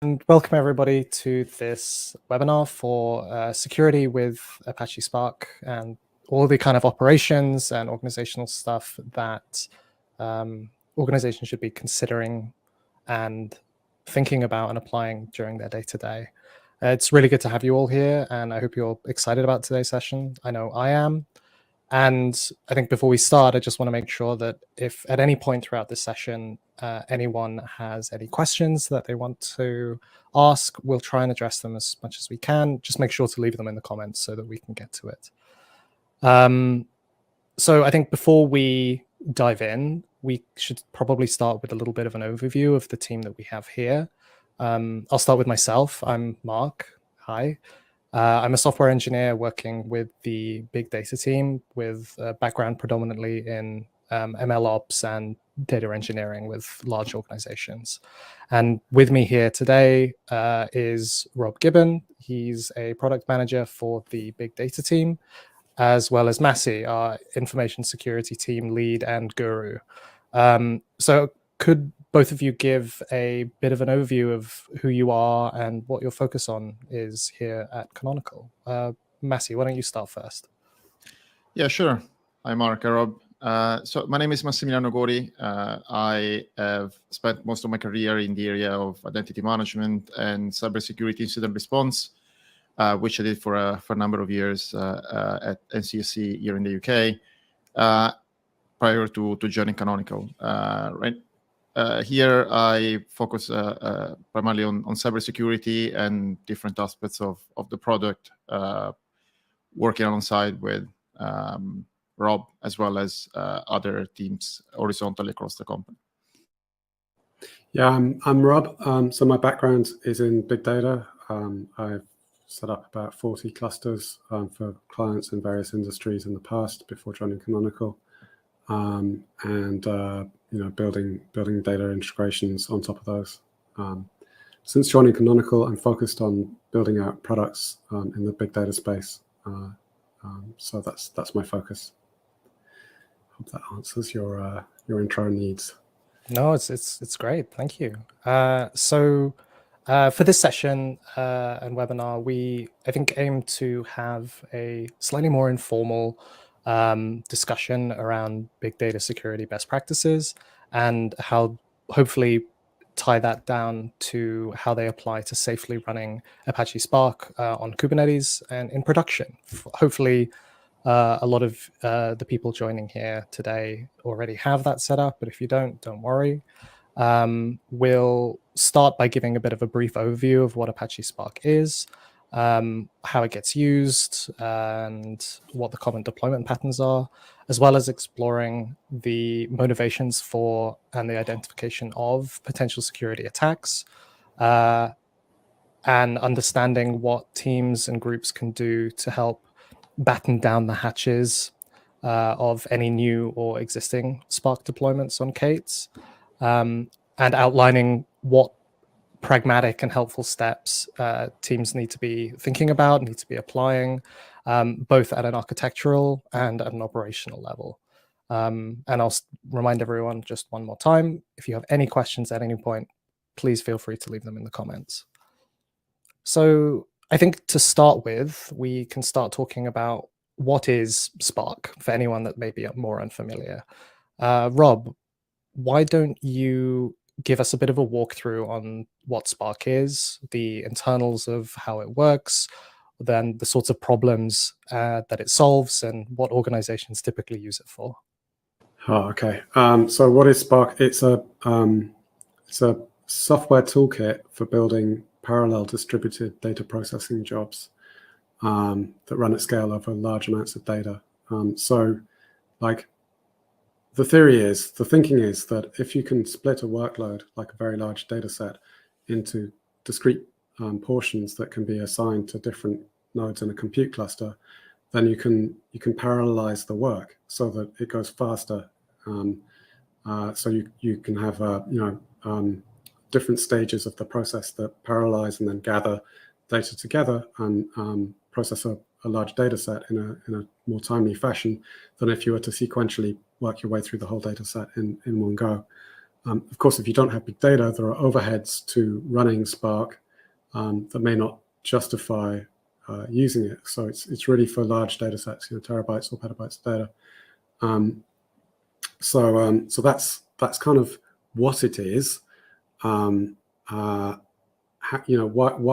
And welcome everybody to this webinar for security with Apache Spark and all the kind of operations and organizational stuff that organizations should be considering and thinking about and applying during their day-to-day. It's really good to have you all here, and I hope you're excited about today's session. I know I am. And I think before we start, I just want to make sure that if at any point throughout this session, anyone has any questions that they want to ask, we'll try and address them as much as we can. Just make sure to leave them in the comments so that we can get to it. So I think before we dive in, we should probably start with a little bit of an overview of the team that we have here. I'll start with myself. I'm Mark. Hi. I'm a software engineer working with the big data team with a background predominantly in ML ops and data engineering with large organizations. And with me here today is Rob Gibbon. He's a product manager for the big data team, as well as Massi, our information security team lead and guru. So could both of you give a bit of an overview of who you are and what your focus on is here at Canonical? Massi, why don't you start first? Yeah, sure. Hi, Mark, Rob. So my name is Massimiliano Gori. I have spent most of my career in the area of identity management and cybersecurity incident response, which I did for a number of years at NCSC here in the UK, prior to joining Canonical. Here, I focus primarily on cybersecurity and different aspects of the product, working alongside with Rob, as well as other teams horizontally across the company. Yeah, I'm Rob. So my background is in big data. I've set up about 40 clusters for clients in various industries in the past before joining Canonical, building data integrations on top of those. Since joining Canonical, I'm focused on building out products in the big data space. So that's my focus. Hope that answers your intro needs. No, it's great. Thank you. So for this session and webinar, we, I think, aim to have a slightly more informal discussion around big data security best practices and how hopefully tie that down to how they apply to safely running Apache Spark on Kubernetes and in production. Hopefully, a lot of the people joining here today already have that set up, but if you don't worry. We'll start by giving a bit of a brief overview of what Apache Spark is, how it gets used, and what the common deployment patterns are, as well as exploring the motivations for and the identification of potential security attacks, and understanding what teams and groups can do to help batten down the hatches of any new or existing Spark deployments on K8s, and outlining what pragmatic and helpful steps teams need to be thinking about, need to be applying, both at an architectural and at an operational level. And I'll remind everyone just one more time, if you have any questions at any point, please feel free to leave them in the comments. So I think to start with, we can start talking about what is Spark for anyone that may be more unfamiliar. Rob, why don't you give us a bit of a walkthrough on what Spark is, the internals of how it works, then the sorts of problems that it solves, and what organizations typically use it for. Oh, okay. So what is Spark? It's a software toolkit for building parallel distributed data processing jobs that run at scale over large amounts of data. So like, the thinking is that if you can split a workload, like a very large data set, into discrete portions that can be assigned to different nodes in a compute cluster, then you can parallelize the work so that it goes faster. So you can have different stages of the process that parallelize and then gather data together and process a large data set in a more timely fashion than if you were to sequentially work your way through the whole data set in one go. Of course, if you don't have big data, there are overheads to running Spark that may not justify using it. So it's really for large data sets, terabytes or petabytes of data. So that's kind of what it is. Why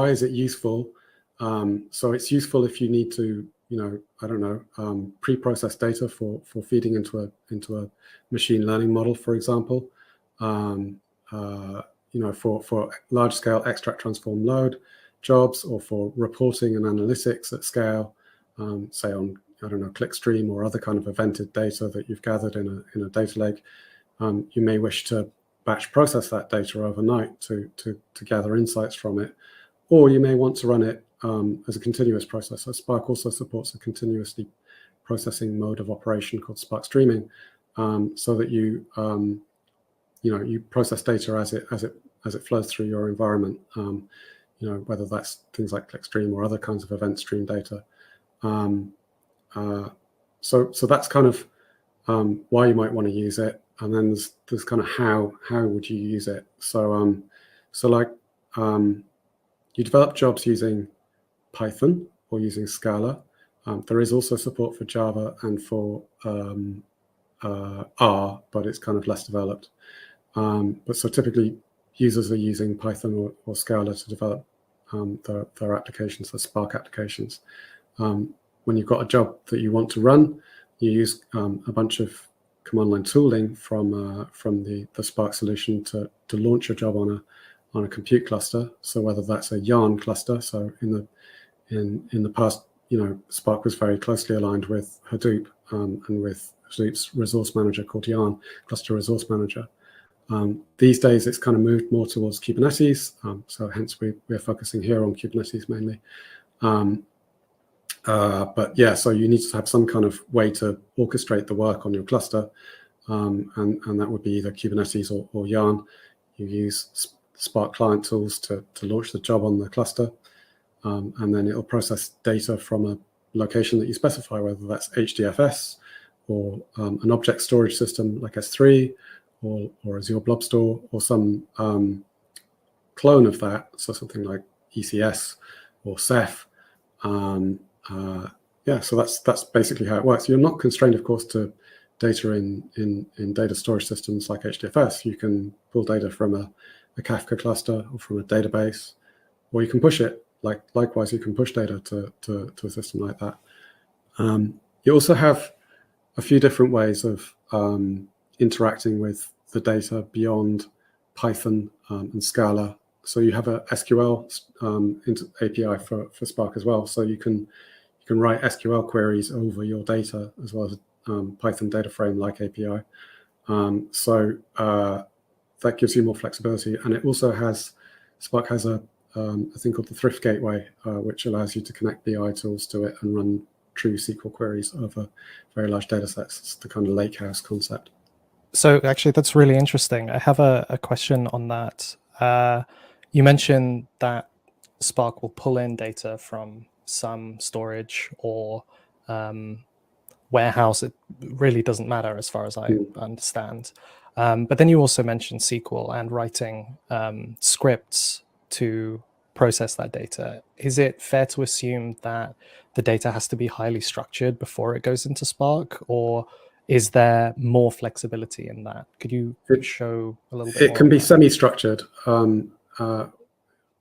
is it useful? So it's useful if you need to, I don't know, pre-process data for feeding into a machine learning model, for example. For large-scale extract, transform, load jobs, or for reporting and analytics at scale, say on, I don't know, clickstream or other kind of evented data that you've gathered in a data lake. You may wish to batch process that data overnight to gather insights from it, or you may want to run it as a continuous process. So Spark also supports a continuously processing mode of operation called Spark streaming, so that you process data as it flows through your environment. Whether that's things like clickstream or other kinds of event stream data. So that's kind of why you might want to use it, and then there's kind of how would you use it. So you develop jobs using Python or using Scala. There is also support for Java and for R, but it's kind of less developed. But so typically users are using Python or Scala to develop their applications, their Spark applications. When you've got a job that you want to run, you use a bunch of command line tooling from the Spark solution to launch your job on a compute cluster. So whether that's a Yarn cluster, so in the past, Spark was very closely aligned with Hadoop and with Hadoop's resource manager called Yarn, Cluster Resource Manager. These days, it's kind of moved more towards Kubernetes, so hence we're focusing here on Kubernetes mainly. But yeah, so you need to have some kind of way to orchestrate the work on your cluster, and that would be either Kubernetes or Yarn. You use Spark client tools to launch the job on the cluster, and then it'll process data from a location that you specify, whether that's HDFS or an object storage system like S3 or Azure Blob Store or some clone of that, so something like ECS or Ceph. So that's basically how it works. You're not constrained, of course, to data in data storage systems like HDFS. You can pull data from a Kafka cluster or from a database, or you can push it. Likewise, you can push data to a system like that. You also have a few different ways of interacting with the data beyond Python and Scala. So you have a SQL API for Spark as well. So you can write SQL queries over your data as well as Python data frame like API. So that gives you more flexibility. And it also Spark has a thing called the Thrift Gateway, which allows you to connect BI tools to it and run true SQL queries over very large data sets. It's the kind of lakehouse concept. So actually, that's really interesting. I have a question on that. You mentioned that Spark will pull in data from some storage or warehouse. It really doesn't matter as far as I understand. But then you also mentioned SQL and writing scripts to process that data. Is it fair to assume that the data has to be highly structured before it goes into Spark, or is there more flexibility in that? Could you show a little bit more? It can be semi-structured.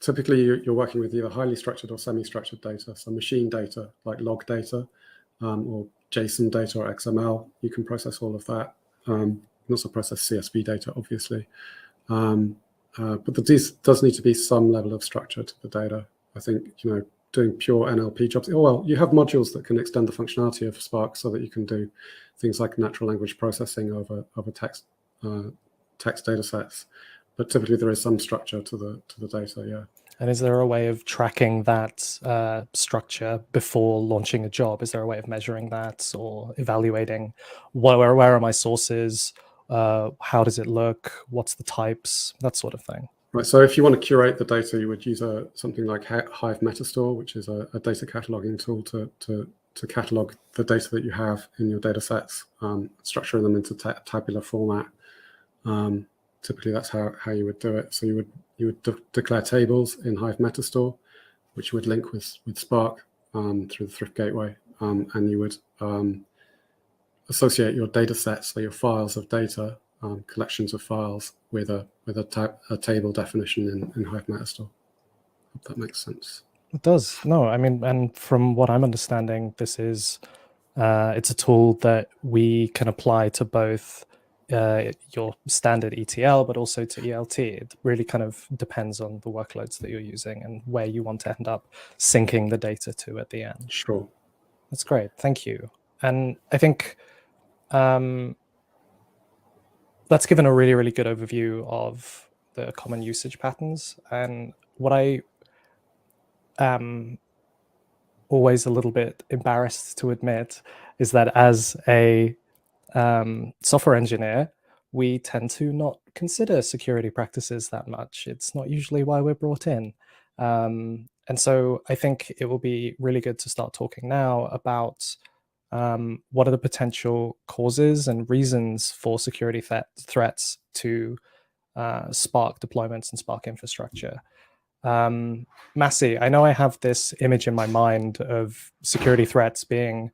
Typically, you're working with either highly structured or semi-structured data. So machine data, like log data, or JSON data or XML, you can process all of that. You can also process CSV data, obviously. But there does need to be some level of structure to the data. I think, doing pure NLP jobs. Well, you have modules that can extend the functionality of Spark so that you can do things like natural language processing over text data sets. But typically there is some structure to the data, yeah. And is there a way of tracking that structure before launching a job? Is there a way of measuring that or evaluating where are my sources? How does it look? What's the types? That sort of thing. Right. So if you want to curate the data, you would use something like Hive Metastore, which is a data cataloging tool to catalog the data that you have in your data sets, structuring them into tabular format. typically that's how you would do it. So you would declare tables in Hive Metastore, which would link with Spark through the Thrift Gateway, and you would associate your data sets, so your files of data, collections of files, with a table definition in Hive Metastore. Hope that makes sense. It does. No, I mean, and from what I'm understanding, this is it's a tool that we can apply to both your standard ETL, but also to ELT. It really kind of depends on the workloads that you're using and where you want to end up syncing the data to at the end. Sure. That's great. Thank you. And I think that's given a really, really good overview of the common usage patterns. And what I am always a little bit embarrassed to admit is that as a software engineer, we tend to not consider security practices that much. It's not usually why we're brought in. And so I think it will be really good to start talking now about what are the potential causes and reasons for security threats to Spark deployments and Spark infrastructure. Massi, I know I have this image in my mind of security threats being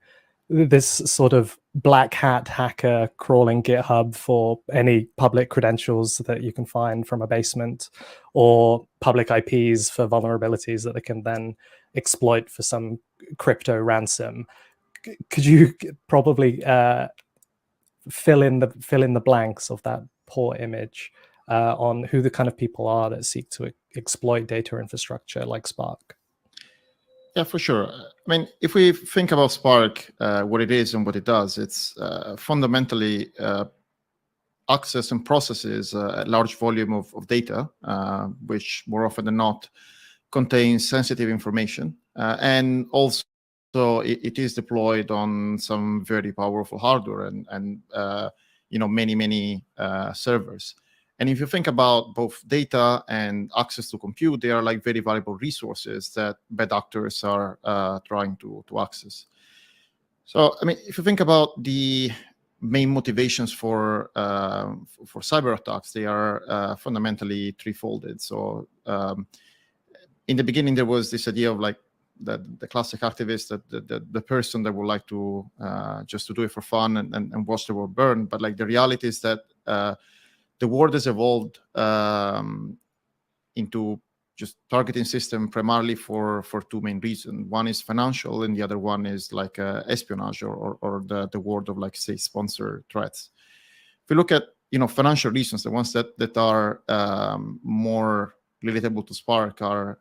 this sort of black hat hacker crawling GitHub for any public credentials that you can find from a basement, or public IPs for vulnerabilities that they can then exploit for some crypto ransom. Could you probably fill in the blanks of that poor image on who the kind of people are that seek to exploit data infrastructure like Spark? Yeah, for sure. I mean, if we think about Spark, what it is and what it does, it's fundamentally access and processes a large volume of data, which more often than not contains sensitive information. And also, it is deployed on some very powerful hardware and many servers. And if you think about both data and access to compute, they are like very valuable resources that bad actors are trying to access. So, I mean, if you think about the main motivations for cyber attacks, they are fundamentally threefolded. So, in the beginning, there was this idea of like the classic activist, that the person that would like to just to do it for fun and watch the world burn. But like the reality is that the world has evolved into just targeting system primarily for two main reasons. One is financial, and the other one is like espionage or the world of like state-sponsored threats. If we look at financial reasons, the ones that are more relatable to Spark are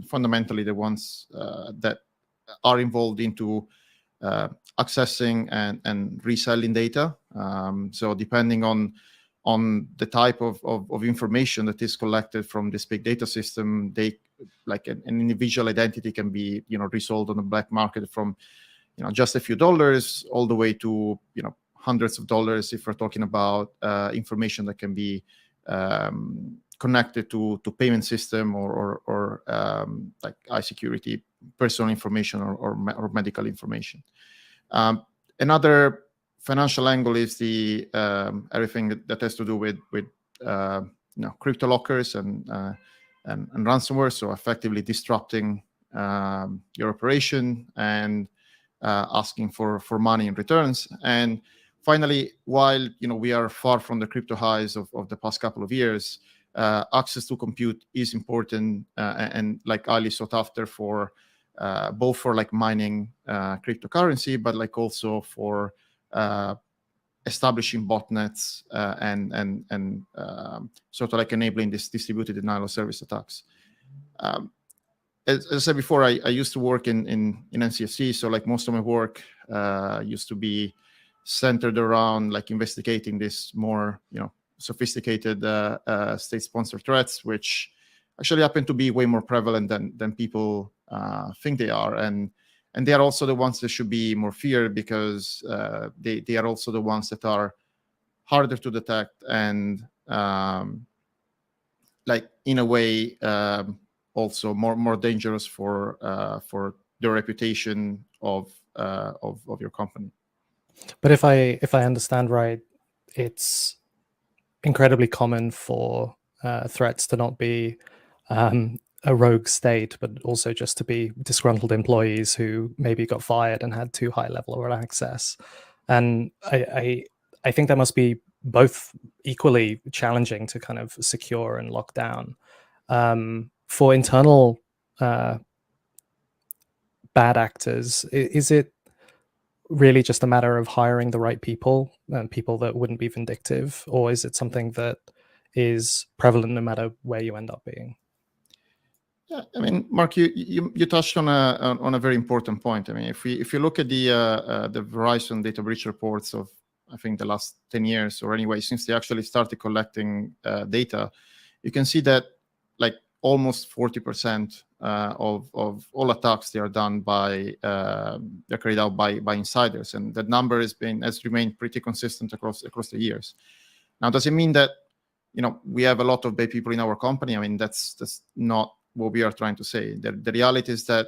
fundamentally the ones that are involved into accessing and reselling data. So depending on the type of information that is collected from this big data system, they like an individual identity can be resold on the black market from just a few dollars all the way to hundreds of dollars if we're talking about information that can be connected to payment system or like iSecurity personal information or medical information. Another financial angle is the everything that has to do with crypto lockers and ransomware. So effectively disrupting your operation and asking for money in returns. And finally, while we are far from the crypto highs of the past couple of years, access to compute is important and like highly sought after for both for like mining cryptocurrency, but like also for establishing botnets and sort of like enabling this distributed denial of service attacks. As I said before, I used to work in NCFC, so like most of my work used to be centered around like investigating this more sophisticated state-sponsored threats, which actually happen to be way more prevalent than people think they are, and they are also the ones that should be more feared because they are also the ones that are harder to detect and like in a way also more dangerous for the reputation of your company. But if I understand right, it's incredibly common for threats to not be a rogue state, but also just to be disgruntled employees who maybe got fired and had too high level of access. And I think that must be both equally challenging to kind of secure and lock down. For internal bad actors, is it really just a matter of hiring the right people and people that wouldn't be vindictive, or is it something that is prevalent no matter where you end up being? Yeah, I mean, Mark, you touched on a very important point. I mean, if you look at the Verizon data breach reports of, I think, the last 10 years, or anyway, since they actually started collecting data, you can see that like almost 40% of all attacks, they are done they're carried out by insiders, and that number has remained pretty consistent across the years. Now, does it mean that we have a lot of bad people in our company? I mean, that's not what we are trying to say. The reality is that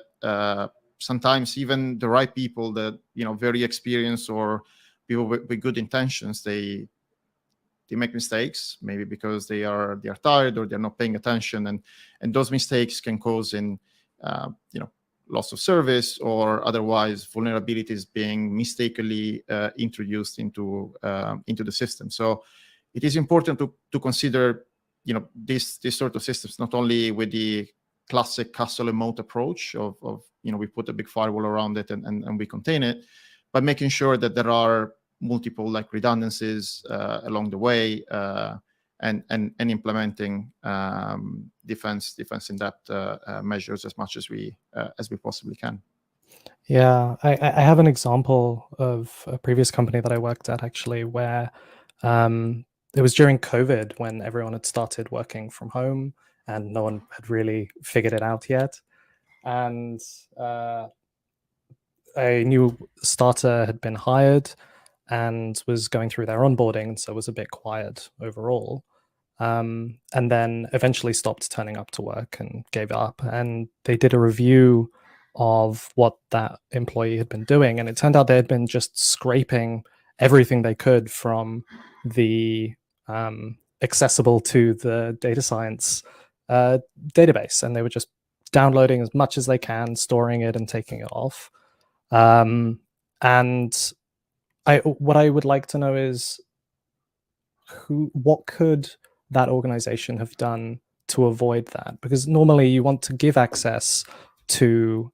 sometimes even the right people that very experienced or people with good intentions, they make mistakes, maybe because they are tired or they're not paying attention, and those mistakes can cause loss of service or otherwise vulnerabilities being mistakenly introduced into the system. So it is important to consider this sort of systems, not only with the classic castle and moat approach of we put a big firewall around it and we contain it, but making sure that there are multiple redundancies along the way, and implementing defense in depth measures as much as we possibly can. Yeah, I have an example of a previous company that I worked at, actually, where it was during COVID when everyone had started working from home and no one had really figured it out yet. And a new starter had been hired and was going through their onboarding, so was a bit quiet overall. And then eventually stopped turning up to work and gave up. And they did a review of what that employee had been doing, and it turned out they had been just scraping everything they could from the accessible to the data science database, and they were just downloading as much as they can, storing it, and taking it off. And what I would like to know is what could that organization have done to avoid that? Because normally you want to give access to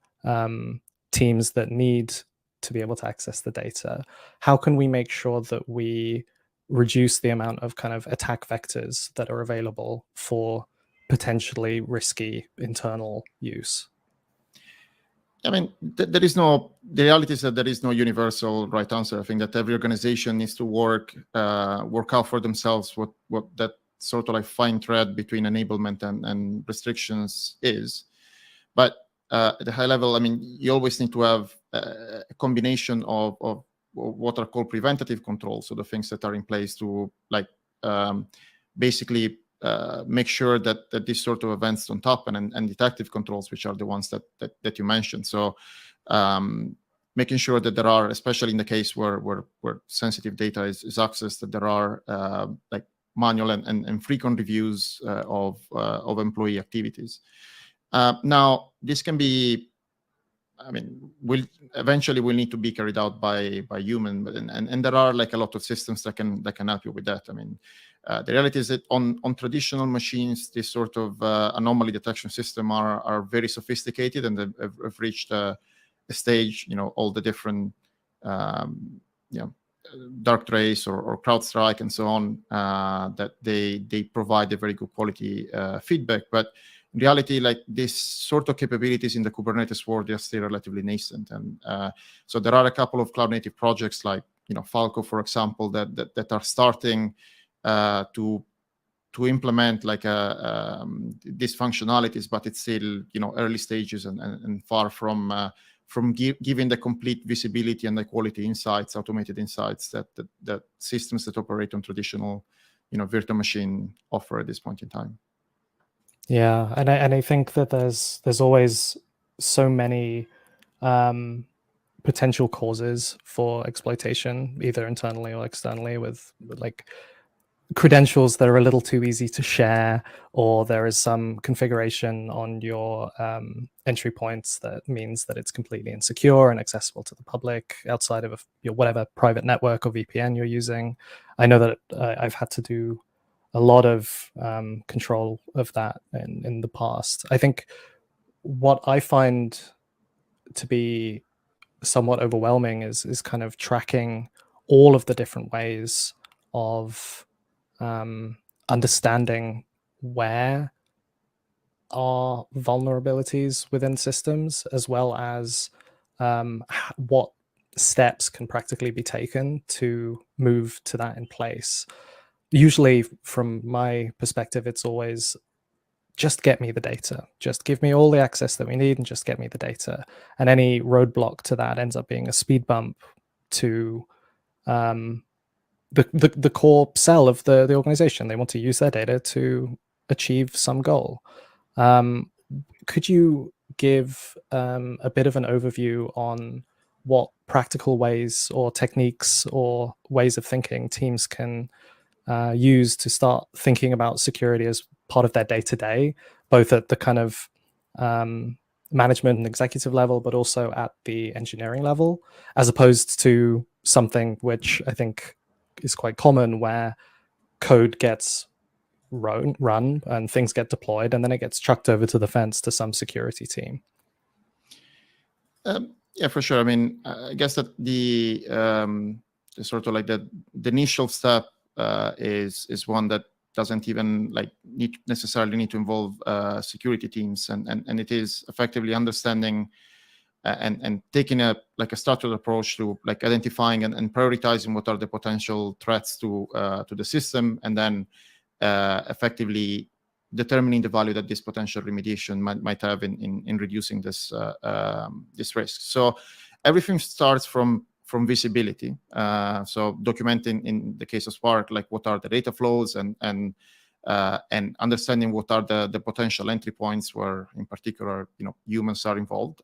teams that need to be able to access the data. How can we make sure that we reduce the amount of kind of attack vectors that are available for potentially risky internal use? I mean, the reality is that there is no universal right answer. I think that every organization needs to work out for themselves what that sort of fine thread between enablement and restrictions is. But at the high level, I mean, you always need to have a combination of what are called preventative control, so the things that are in place to basically make sure that these sort of events don't happen, and detective controls, which are the ones that you mentioned. So making sure that there are, especially in the case where sensitive data is accessed, that there are manual and frequent reviews of employee activities. Now, this can be, I mean, will need to be carried out by human, and there are a lot of systems that can help you with that. I mean, the reality is that on traditional machines, this sort of anomaly detection system are very sophisticated, and have reached a stage, all the different dark trace or CrowdStrike and so on, that they provide a very good quality feedback. But in reality, this sort of capabilities in the Kubernetes world are still relatively nascent, and so there are a couple of cloud native projects like Falco, for example, that are starting to implement these functionalities, but it's still early stages and far from giving the complete visibility and the quality insights, automated insights that systems that operate on traditional virtual machine offer at this point in time. Yeah, and I think that there's always so many potential causes for exploitation, either internally or externally, with credentials that are a little too easy to share, or there is some configuration on your entry points that means that it's completely insecure and accessible to the public outside of your whatever private network or VPN you're using. I know that I've had to do a lot of control of that in the past. I think what I find to be somewhat overwhelming is kind of tracking all of the different ways of understanding where are vulnerabilities within systems, as well as what steps can practically be taken to move to that in place. Usually, from my perspective, it's always just get me the data, just give me all the access that we need and just get me the data. And any roadblock to that ends up being a speed bump to the core cell of the organization. They want to use their data to achieve some goal. Could you give a bit of an overview on what practical ways or techniques or ways of thinking teams can use to start thinking about security as part of their day-to-day, both at the kind of management and executive level, but also at the engineering level, as opposed to something which I think is quite common, where code gets run and things get deployed and then it gets chucked over to the fence to some security team? Yeah, for sure. I mean, I guess that the sort of like the initial step is one that doesn't even like necessarily need to involve security teams, and it is effectively understanding and taking a structured approach to like identifying and prioritizing what are the potential threats to the system, and then effectively determining the value that this potential remediation might have in reducing this risk. So everything starts from visibility. So documenting, in the case of Spark, like what are the data flows and understanding what are the potential entry points where, in particular, humans are involved.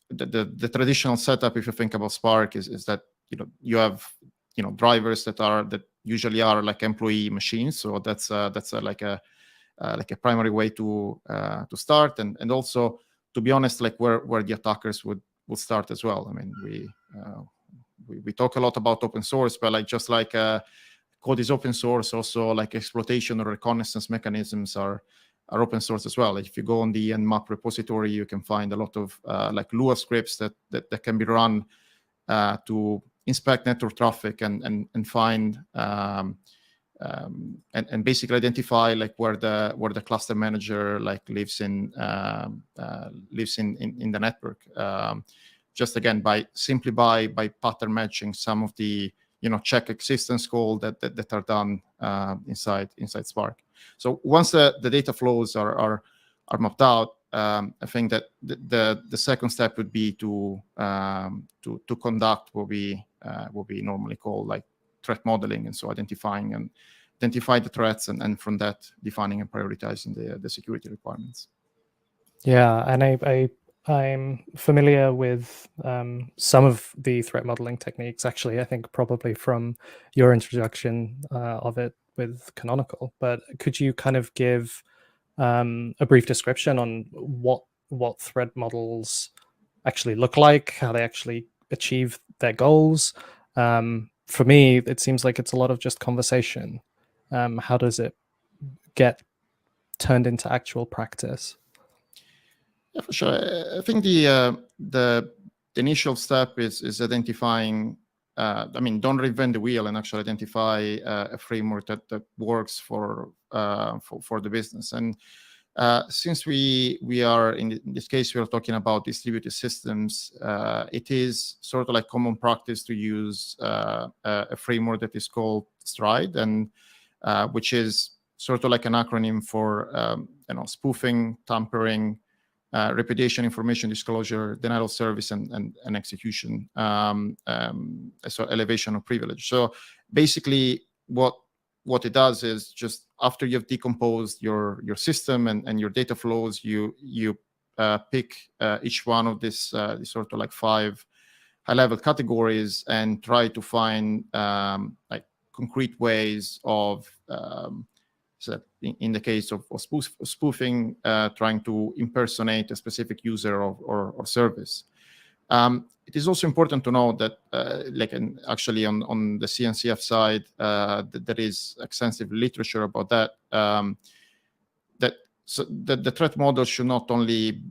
The traditional setup, if you think about Spark, is that you have drivers that usually are like employee machines. So that's like a primary way to start, and also, to be honest, like where the attackers would start as well. I mean, we talk a lot about open source, but code is open source. Also, like exploitation or reconnaissance mechanisms are open source as well. Like if you go on the Nmap repository, you can find a lot of like Lua scripts that can be run to inspect network traffic and find and basically identify like where the cluster manager like lives in the network. Just again by pattern matching some of the check existence call that are done inside Spark. So once the data flows are mapped out, I think that the second step would be to conduct what we normally call like threat modeling, and so identify the threats, and from that defining and prioritizing the security requirements. Yeah, and I'm familiar with some of the threat modeling techniques. Actually, I think probably from your introduction of it with Canonical. But could you kind of give a brief description on what threat models actually look like, how they actually achieve their goals? For me, it seems like it's a lot of just conversation. How does it get turned into actual practice? Yeah, for sure. I think the initial step is identifying. Don't reinvent the wheel, and actually identify a framework that works for the business. And since we are in this case, we are talking about distributed systems. It is sort of like common practice to use a framework that is called STRIDE, and which is sort of like an acronym for spoofing, tampering, repudiation, information disclosure, denial of service, and execution. So elevation of privilege. So basically, what it does is, just after you've decomposed your system and your data flows, you pick each one of this sort of like 5 high-level categories and try to find like concrete ways of, so in the case of spoofing, trying to impersonate a specific user or service. It is also important to know that, actually on the CNCF side, there is extensive literature about that. So the threat model should not only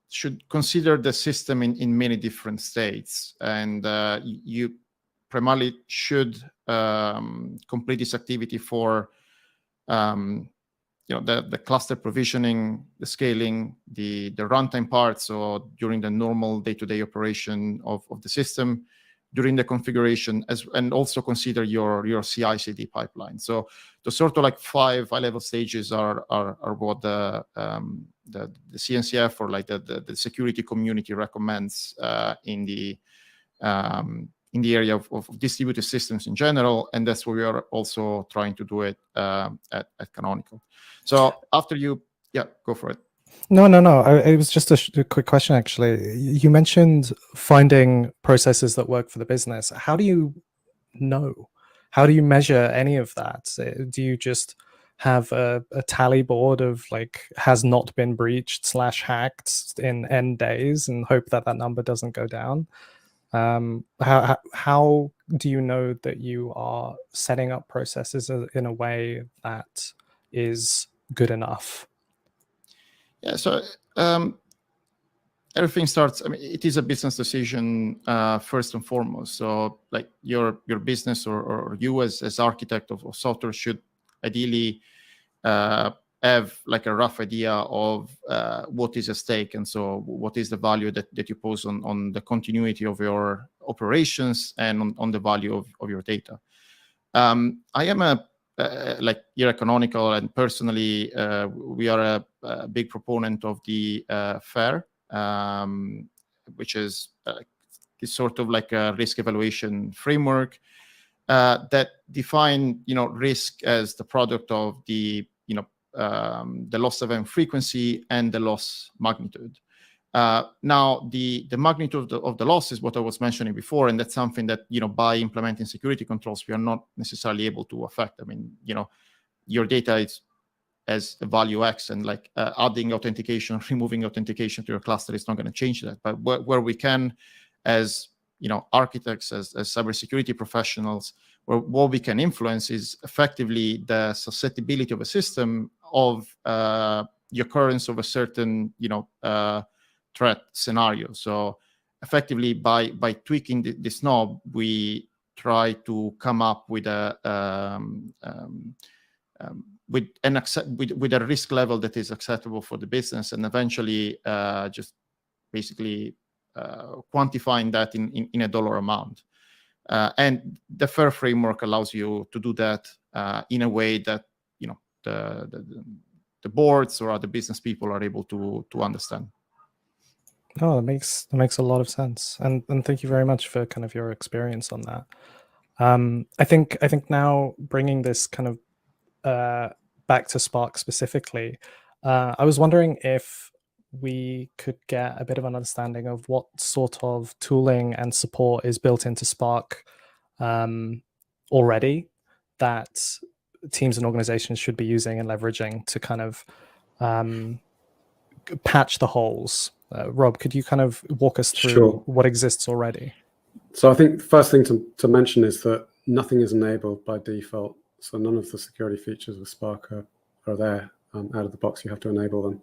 should consider the system in many different states, and you primarily should complete this activity for the cluster provisioning, the scaling, the runtime part, so during the normal day-to-day operation of the system, during the configuration, and also consider your CI/CD pipeline. So the sort of like 5 high-level stages are what the CNCF or like the security community recommends in the area of distributed systems in general, and that's where we are also trying to do it at Canonical. So after go for it. No. It was just a quick question, actually. You mentioned finding processes that work for the business. How do you know? How do you measure any of that? Do you just have a tally board of like has not been breached / hacked in N days and hope that number doesn't go down? How do you know that you are setting up processes in a way that is good enough? Yeah, so everything starts, I mean, it is a business decision first and foremost. So like your business or you as architect of software should ideally have like a rough idea of what is at stake, and so what is the value that you pose on the continuity of your operations and on the value of your data. I am like here at Canonical, and personally, we are a big proponent of the FAIR, which is sort of like a risk evaluation framework that define risk as the product of the the loss event frequency and the loss magnitude. Now, the magnitude of the loss is what I was mentioning before, and that's something that by implementing security controls we are not necessarily able to affect. I mean, your data is as a value X, and like adding authentication, removing authentication to your cluster is not going to change that. But where we can, as architects, as cybersecurity professionals, what we can influence is effectively the susceptibility of a system of the occurrence of a certain threat scenario. So effectively, by tweaking this knob, we try to come up with a with a risk level that is acceptable for the business, and eventually just basically quantifying that in a dollar amount. And the FAIR framework allows you to do that in a way that the boards or other business people are able to understand. Oh, that makes a lot of sense, and thank you very much for kind of your experience on that. I think now bringing this kind of back to Spark specifically, I was wondering if we could get a bit of an understanding of what sort of tooling and support is built into Spark already that teams and organizations should be using and leveraging to kind of patch the holes. Rob, could you kind of walk us through what exists already? So I think the first thing to mention is that nothing is enabled by default. So none of the security features with Spark are there out of the box. You have to enable them.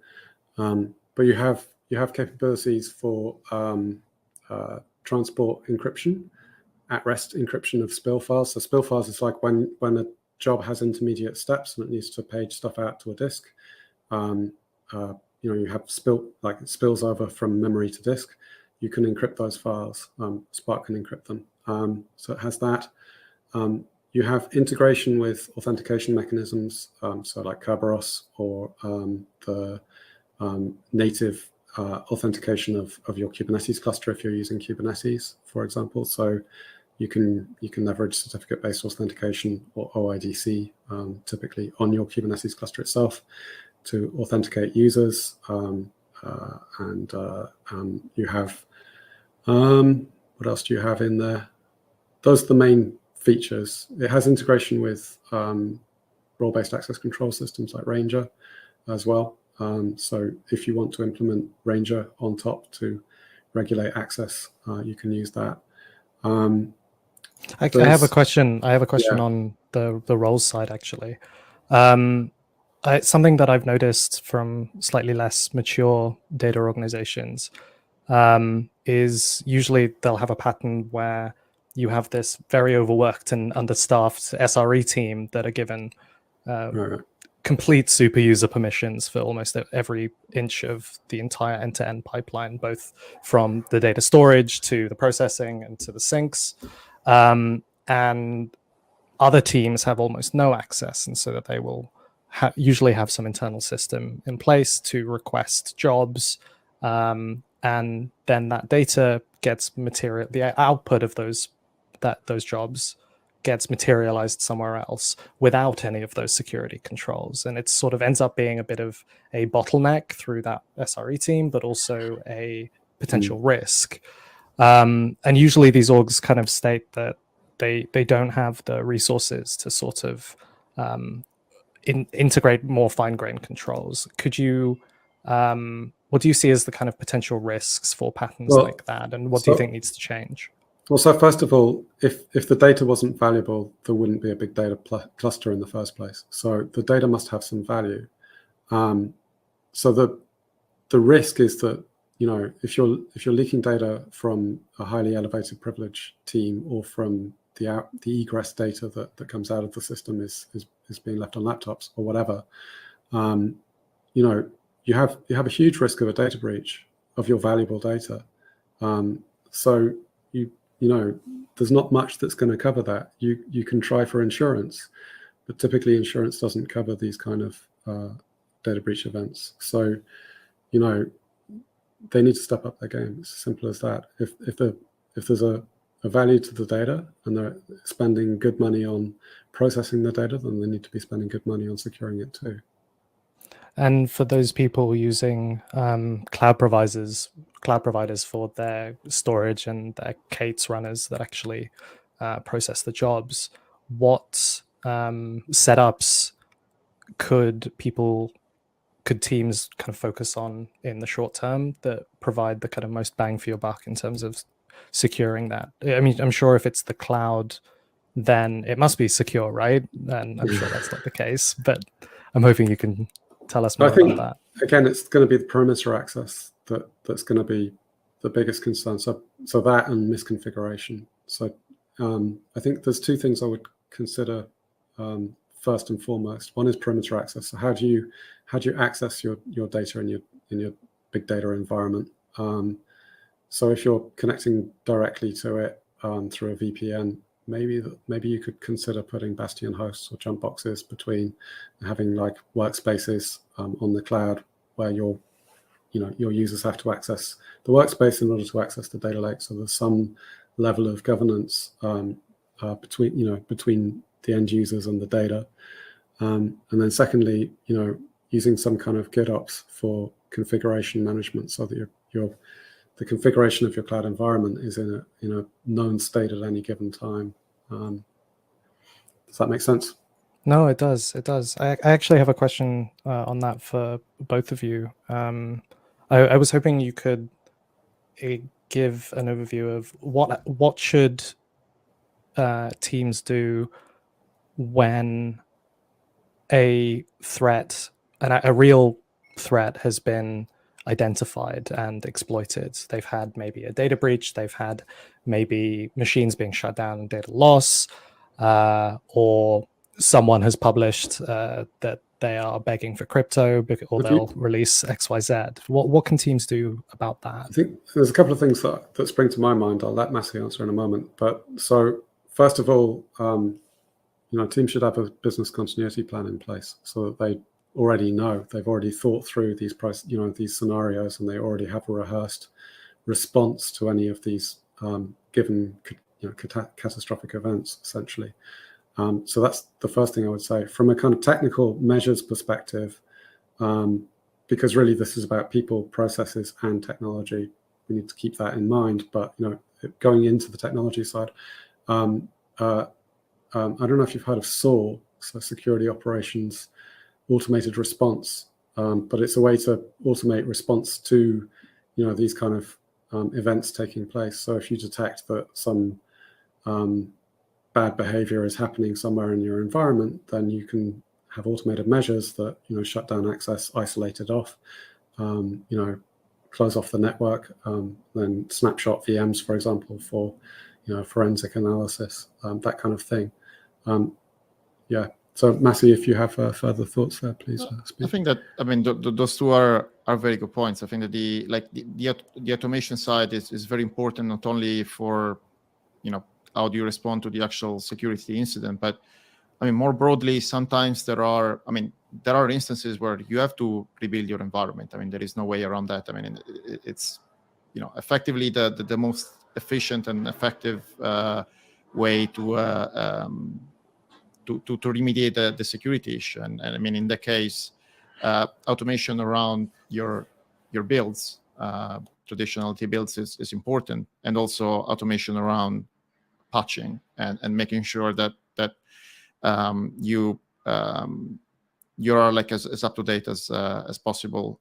But you have capabilities for transport encryption, at-rest encryption of spill files. So spill files is like when a job has intermediate steps and it needs to page stuff out to a disk. You have it spills over from memory to disk. You can encrypt those files. Spark can encrypt them. So it has that. You have integration with authentication mechanisms, so like Kerberos or the native authentication of your Kubernetes cluster if you're using Kubernetes, for example. So you can leverage certificate-based authentication or OIDC typically on your Kubernetes cluster itself to authenticate users. And you have what else do you have in there? Those are the main features. It has integration with role-based access control systems like Ranger as well. So if you want to implement Ranger on top to regulate access, you can use that. I have a question. Yeah. On the roles side, actually. Something that I've noticed from slightly less mature data organizations is usually they'll have a pattern where you have this very overworked and understaffed SRE team that are given complete super user permissions for almost every inch of the entire end-to-end pipeline, both from the data storage to the processing and to the syncs. And other teams have almost no access, and so that they will usually have some internal system in place to request jobs, and then that data gets the output of those jobs gets materialized somewhere else without any of those security controls, and it sort of ends up being a bit of a bottleneck through that SRE team, but also a potential risk. And usually these orgs kind of state that they don't have the resources to sort of integrate more fine-grained controls. Could you, what do you see as the kind of potential risks for patterns like that, and what do you think needs to change? Well, so first of all, if the data wasn't valuable, there wouldn't be a big data cluster in the first place. So the data must have some value. So the risk is that, you know, if you're leaking data from a highly elevated privilege team, or from the egress data that comes out of the system is being left on laptops or whatever, you know, you have a huge risk of a data breach of your valuable data. So you know, there's not much that's going to cover that. You can try for insurance, but typically insurance doesn't cover these kind of data breach events. So, you know, they need to step up their game. It's as simple as that. If there's a value to the data and they're spending good money on processing the data, then they need to be spending good money on securing it too. And for those people using cloud providers for their storage and their K8s runners that actually process the jobs, what setups could teams kind of focus on in the short term that provide the kind of most bang for your buck in terms of securing that? I mean, I'm sure if it's the cloud, then it must be secure, right? And I'm sure that's not the case, but I'm hoping you can tell us more about that. Again, it's going to be the perimeter access that's going to be the biggest concern. So that and misconfiguration. So I think there's two things I would consider first and foremost. One is perimeter access. So how do you access your data in your big data environment? So if you're connecting directly to it through a VPN, maybe you could consider putting Bastion hosts or jump boxes between, having like workspaces on the cloud where your users have to access the workspace in order to access the data lake. So there's some level of governance between the end users and the data. And then secondly, using some kind of GitOps for configuration management, so that the configuration of your cloud environment is in a known state at any given time. Does that make sense? No, it does. It does. I actually have a question on that for both of you. I was hoping you could give an overview of what should teams do when a threat, a real threat, has been identified and exploited. They've had maybe a data breach, they've had maybe machines being shut down and data loss, or someone has published that they are begging for crypto, or they'll release XYZ. What can teams do about that? I think there's a couple of things that spring to my mind. I'll let Massi answer in a moment. But so first of all, teams should have a business continuity plan in place so that they already know, they've already thought through these these scenarios, and they already have a rehearsed response to any of these given catastrophic events, essentially. So that's the first thing I would say. From a kind of technical measures perspective, because really this is about people, processes, and technology, we need to keep that in mind. But going into the technology side, I don't know if you've heard of SOAR, so Security Operations Automated Response, but it's a way to automate response to, these kind of events taking place. So if you detect that some bad behavior is happening somewhere in your environment, then you can have automated measures that, shut down access, isolate it off, close off the network, then snapshot VMs, for example, for, forensic analysis, that kind of thing. Yeah. So, Massi, if you have further thoughts there, please speak. I think that, those two are very good points. I think that the automation side is very important, not only for, how do you respond to the actual security incident, but more broadly, sometimes there are instances where you have to rebuild your environment. There is no way around that. It's, effectively the most efficient and effective way to remediate the security issue. And in that case, automation around your builds, traditional T builds is important, and also automation around patching and making sure that you are like as up to date as possible,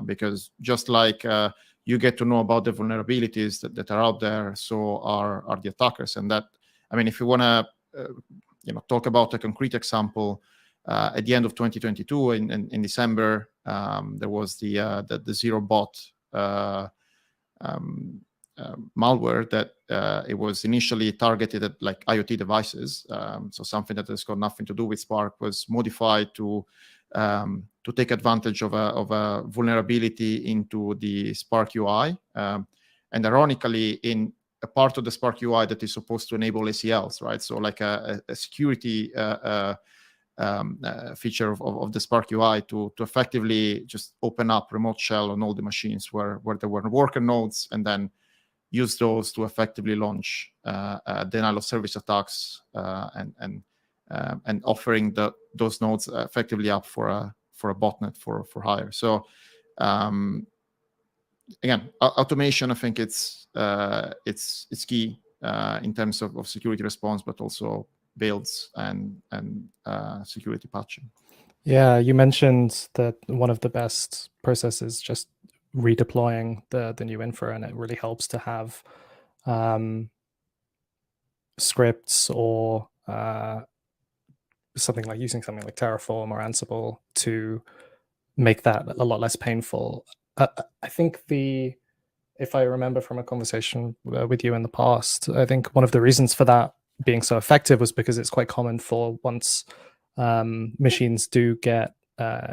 because just like you get to know about the vulnerabilities that are out there, so are the attackers. And that, if you want to talk about a concrete example, at the end of 2022 in December, there was the zero bot malware that it was initially targeted at like IoT devices. So something that has got nothing to do with Spark was modified to take advantage of a vulnerability into the Spark UI. And ironically, in a part of the Spark UI that is supposed to enable ACLs, right? So like a security feature of the Spark UI to effectively just open up remote shell on all the machines where there were worker nodes, and then use those to effectively launch denial of service attacks, and offering those nodes effectively up for a botnet for hire. So again, automation, I think it's key in terms of security response, but also builds and security patching. Yeah, you mentioned that one of the best processes just redeploying the new infra, and it really helps to have scripts or using something like Terraform or Ansible to make that a lot less painful. I think if I remember from a conversation with you in the past, I think one of the reasons for that being so effective was because it's quite common for once machines do get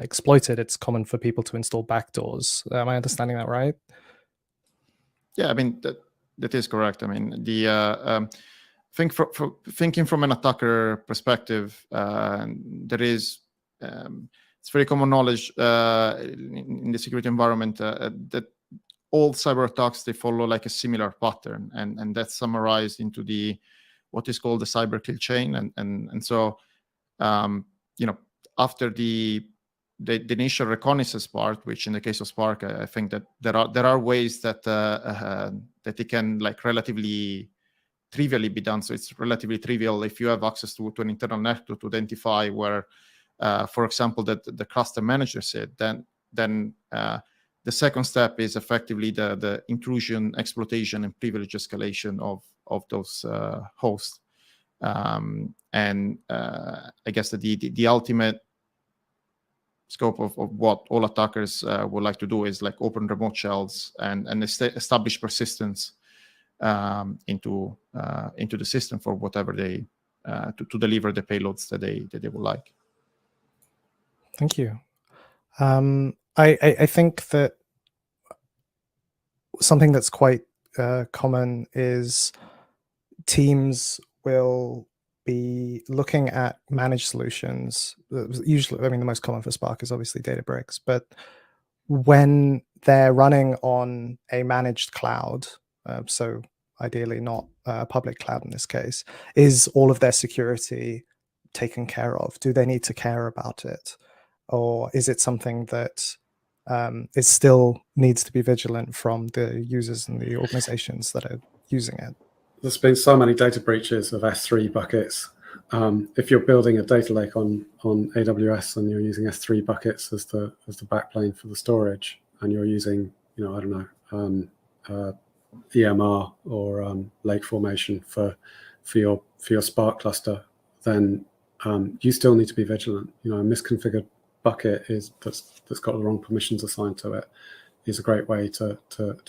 exploited, it's common for people to install backdoors. Am I understanding that right? Yeah, that is correct. Think for thinking from an attacker perspective, there is it's very common knowledge in the security environment that all cyber attacks, they follow like a similar pattern, and that's summarized into what is called the Cyberkill chain. And so after the initial reconnaissance part, which in the case of Spark, I think that there are ways that it can like relatively trivially be done. So it's relatively trivial if you have access to an internal network to identify where, for example, that the cluster manager said. Then the second step is effectively the intrusion, exploitation, and privilege escalation of those hosts. And I guess that the ultimate scope of what all attackers would like to do is like open remote shells and establish persistence into the system for whatever they to deliver the payloads that they would like. Thank you. I think that something that's quite common is teams will be looking at managed solutions. Usually, the most common for Spark is obviously Databricks, but when they're running on a managed cloud, so ideally not a public cloud in this case, is all of their security taken care of? Do they need to care about it? Or is it something that it still needs to be vigilant from the users and the organizations that are using it? There's been so many data breaches of S3 buckets if you're building a data lake on AWS and you're using S3 buckets as the backplane for the storage, and you're using, I don't know, EMR or lake formation for your Spark cluster, then you still need to be vigilant. A misconfigured bucket that's got the wrong permissions assigned to it is a great way to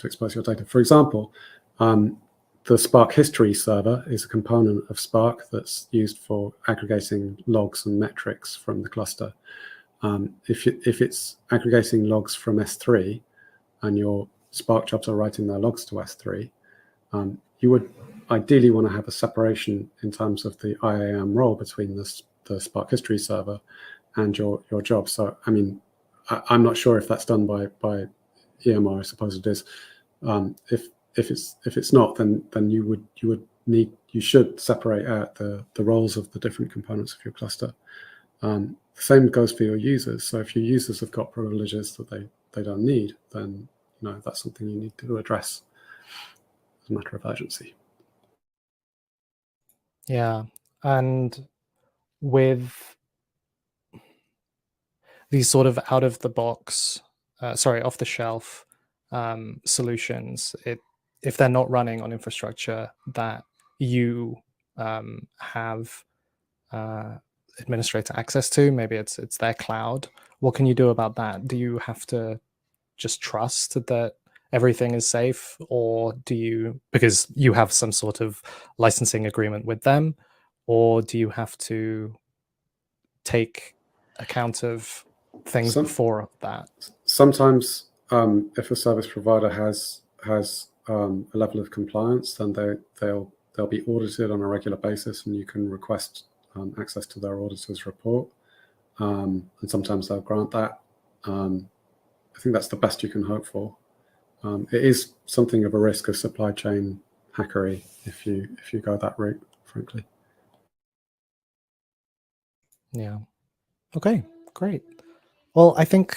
expose your data. For example, the Spark history server is a component of Spark that's used for aggregating logs and metrics from the cluster. If it's aggregating logs from S3 and your Spark jobs are writing their logs to S3, you would ideally want to have a separation in terms of the IAM role between the Spark history server and your job. So, I mean, I'm not sure if that's done by EMR. I suppose it is. If it's not, then you should separate out the roles of the different components of your cluster. The same goes for your users. So if your users have got privileges that they don't need, then that's something you need to address as a matter of urgency. Yeah, and with these sort of out of the box, off the shelf solutions, if they're not running on infrastructure that you have administrator access to, maybe it's their cloud, what can you do about that? Do you have to just trust that everything is safe, or do you, because you have some sort of licensing agreement with them, or do you have to take account of things before that? Sometimes if a service provider has a level of compliance, then they'll be audited on a regular basis, and you can request access to their auditor's report, and sometimes they'll grant that. I think that's the best you can hope for. It is something of a risk of supply chain hackery if you go that route, frankly. Yeah. Okay, great. Well, I think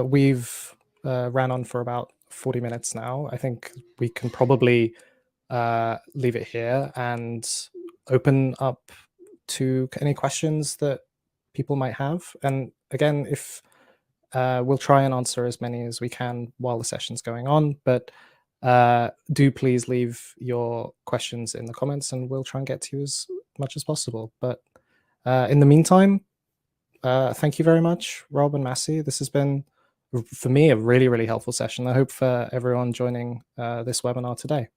we've ran on for about 40 minutes now. I think we can probably leave it here and open up to any questions that people might have. And again, if we'll try and answer as many as we can while the session's going on, but do please leave your questions in the comments and we'll try and get to you as much as possible. But in the meantime, thank you very much, Rob and Massi. This has been, for me, a really, really helpful session. I hope for everyone joining this webinar today.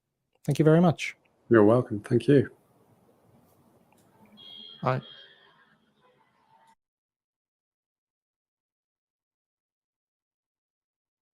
Thank you very much. You're welcome. Thank you. Bye.